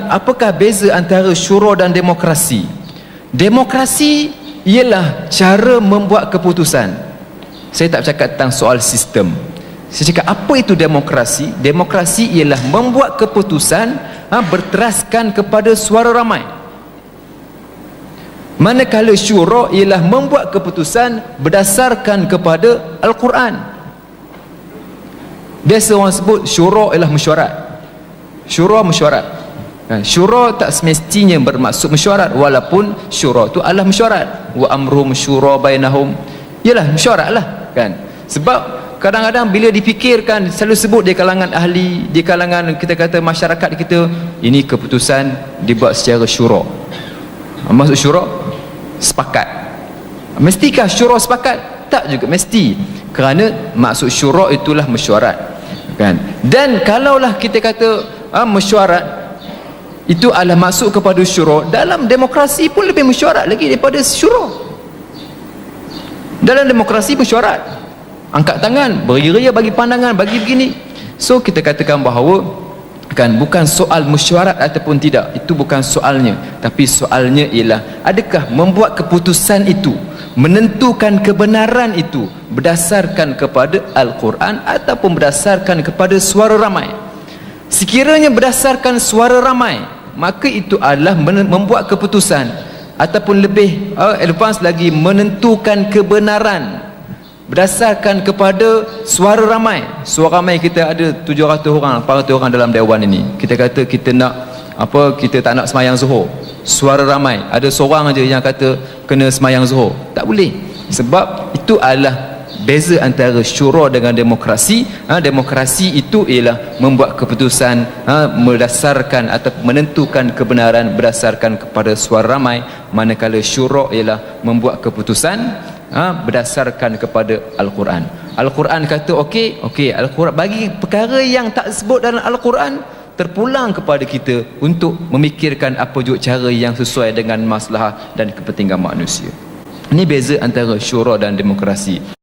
Apakah beza antara syura dan demokrasi? Demokrasi ialah cara membuat keputusan. Saya tak cakap tentang soal sistem. Saya cakap apa itu demokrasi? Demokrasi ialah membuat keputusan berteraskan kepada suara ramai. Manakala syura ialah membuat keputusan berdasarkan kepada Al-Quran. Biasa orang sebut syura ialah mesyuarat. Syura mesyuarat. Syura tak semestinya bermaksud mesyuarat, walaupun syura itu adalah mesyuarat. Wa amrum syura bainahum, ialah mesyuarat lah kan. Sebab kadang-kadang bila dipikirkan, selalu sebut di kalangan ahli, di kalangan kita kata masyarakat kita, ini keputusan dibuat secara syura. Maksud syura sepakat. Mestikah syura sepakat? Tak juga mesti, kerana maksud syura itulah mesyuarat kan. Dan kalaulah kita kata mesyuarat itu adalah masuk kepada syura, dalam demokrasi pun lebih mesyuarat lagi daripada syura. Dalam demokrasi mesyuarat, angkat tangan, beri-ria, bagi pandangan, bagi begini. So kita katakan bahawa kan bukan soal mesyuarat ataupun tidak, itu bukan soalnya, tapi soalnya ialah adakah membuat keputusan itu, menentukan kebenaran itu berdasarkan kepada Al-Quran ataupun berdasarkan kepada suara ramai. Sekiranya berdasarkan suara ramai, maka itu adalah membuat keputusan, ataupun lebih advance lagi, menentukan kebenaran berdasarkan kepada suara ramai. Suara ramai kita ada 700 orang, 400 orang dalam dewan ini. Kita kata kita nak kita tak nak semayang zuhur. Suara ramai, ada seorang aja yang kata kena semayang zuhur. Tak boleh. Sebab itu adalah beza antara syura dengan demokrasi. Demokrasi itu ialah membuat keputusan berdasarkan atau menentukan kebenaran berdasarkan kepada suara ramai, manakala syura ialah membuat keputusan berdasarkan kepada Al-Quran. Al-Quran kata okey, Al-Quran bagi perkara yang tak sebut dalam Al-Quran, terpulang kepada kita untuk memikirkan apa juga cara yang sesuai dengan maslahah dan kepentingan manusia. Ini beza antara syura dan demokrasi.